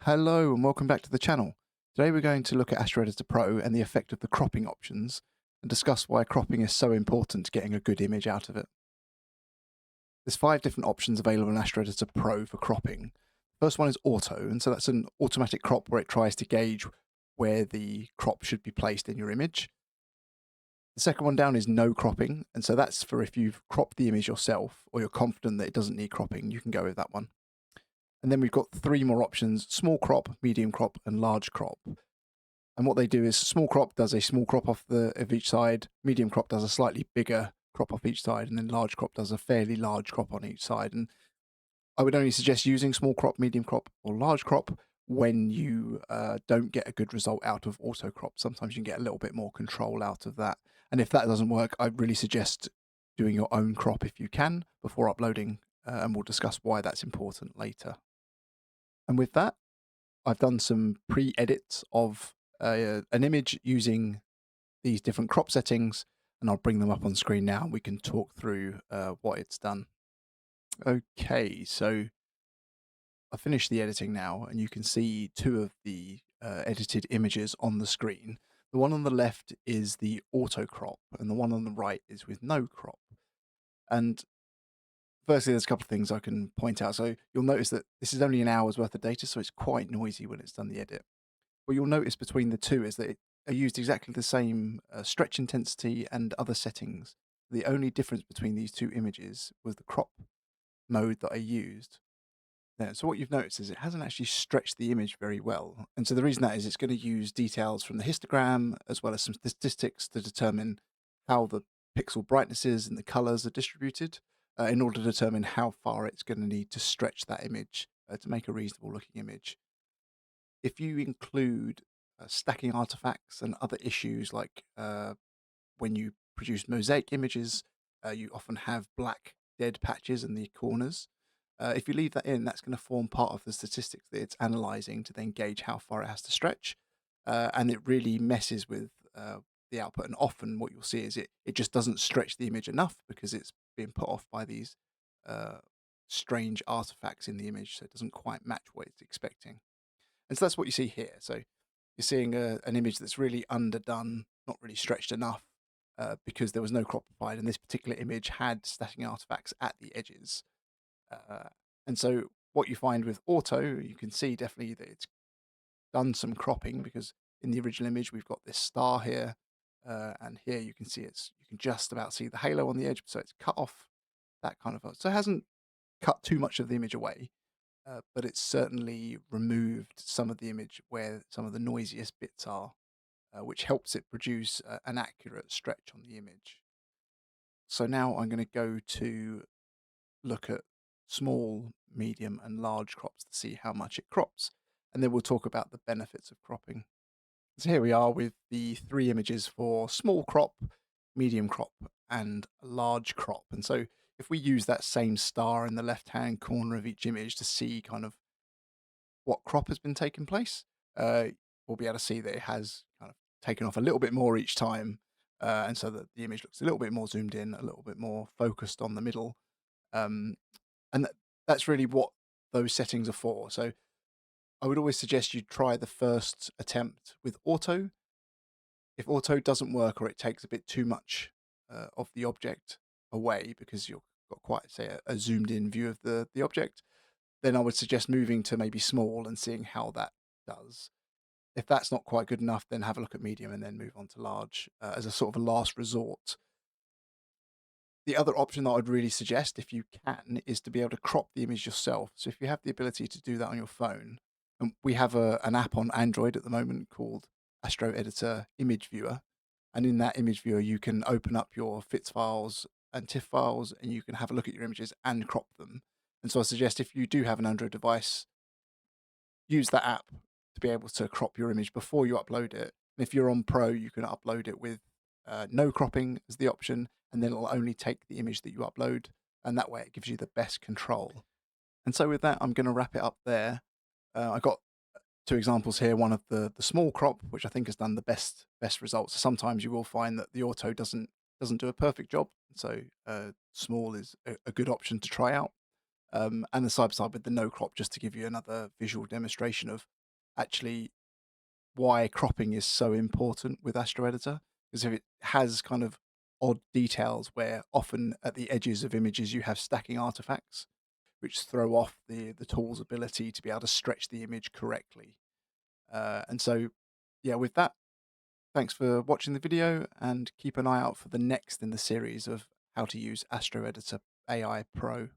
Hello and welcome back to the channel. Today we're going to look at AstroEditor Pro and the effect of the cropping options and discuss why cropping is so important to getting a good image out of it. There's 5 different options available in AstroEditor Pro for cropping. First one is auto, and so that's an automatic crop where it tries to gauge where the crop should be placed in your image. The second one down is no cropping, and so that's for if you've cropped the image yourself or you're confident that it doesn't need cropping, you can go with that one. And then we've got 3 more options: small crop, medium crop, and large crop. And what they do is small crop does a small crop of each side, medium crop does a slightly bigger crop off each side, and then large crop does a fairly large crop on each side. And I would only suggest using small crop, medium crop, or large crop when you don't get a good result out of auto crop. Sometimes you can get a little bit more control out of that. And if that doesn't work, I really suggest doing your own crop if you can before uploading, and we'll discuss why that's important later. And with that, I've done some pre-edits of an image using these different crop settings, and I'll bring them up on screen now and we can talk through what it's done. Okay, so I finished the editing now and you can see 2 of the edited images on the screen. The one on the left is the auto crop and the one on the right is with no crop. And firstly, there's a couple of things I can point out. So you'll notice that this is only an hour's worth of data, so it's quite noisy when it's done the edit. What you'll notice between the two is that it are used exactly the same stretch intensity and other settings. The only difference between these 2 images was the crop mode that I used. Now, so what you've noticed is it hasn't actually stretched the image very well. And so the reason that is it's going to use details from the histogram as well as some statistics to determine how the pixel brightnesses and the colors are distributed in order to determine how far it's going to need to stretch that image to make a reasonable looking image. If you include stacking artifacts and other issues like when you produce mosaic images, you often have black dead patches in the corners. If you leave that in, that's going to form part of the statistics that it's analyzing to then gauge how far it has to stretch. And it really messes with the output. And often what you'll see is it just doesn't stretch the image enough because it's being put off by these uh, strange artifacts in the image. So it doesn't quite match what it's expecting. And so that's what you see here. So you're seeing an image that's really underdone, not really stretched enough because there was no crop applied. And this particular image had stacking artifacts at the edges. Uh, and so what you find with auto, you can see definitely that it's done some cropping because in the original image, we've got this star here. And here you can see you can just about see the halo on the edge. So it's cut off that kind of, so it hasn't cut too much of the image away. But it's certainly removed some of the image where some of the noisiest bits are, which helps it produce an accurate stretch on the image. So now I'm going to go to look at small, medium, and large crops to see how much it crops. And then we'll talk about the benefits of cropping. So here we are with the 3 images for small crop, medium crop, and large crop. And so if we use that same star in the left-hand corner of each image to see kind of what crop has been taking place, we'll be able to see that it has kind of taken off a little bit more each time. And so that the image looks a little bit more zoomed in, a little bit more focused on the middle. Um, and that's really what those settings are for. So I would always suggest you try the first attempt with auto. If auto doesn't work or it takes a bit too much of the object away because you've got quite, say, a zoomed in view of the object, then I would suggest moving to maybe small and seeing how that does. If that's not quite good enough, then have a look at medium and then move on to large as a sort of a last resort. The other option that I'd really suggest, if you can, is to be able to crop the image yourself. So if you have the ability to do that on your phone, and we have an app on Android at the moment called AstroEditor Image Viewer, and in that image viewer, you can open up your FITS files and TIFF files, and you can have a look at your images and crop them. And so I suggest if you do have an Android device, use that app to be able to crop your image before you upload it. And if you're on Pro, you can upload it with no cropping as the option, and then it'll only take the image that you upload, and that way it gives you the best control. And so with that, I'm going to wrap it up there. I got 2 examples here. One of the small crop, which I think has done the best results. Sometimes you will find that the auto doesn't do a perfect job, so small is a good option to try out. And the side by side with the no crop, just to give you another visual demonstration of actually why cropping is so important with AstroEditor, because if it has kind of odd details where often at the edges of images you have stacking artifacts, which throw off the tool's ability to be able to stretch the image correctly. And so, yeah, with that, thanks for watching the video and keep an eye out for the next in the series of how to use AstroEditor AI Pro.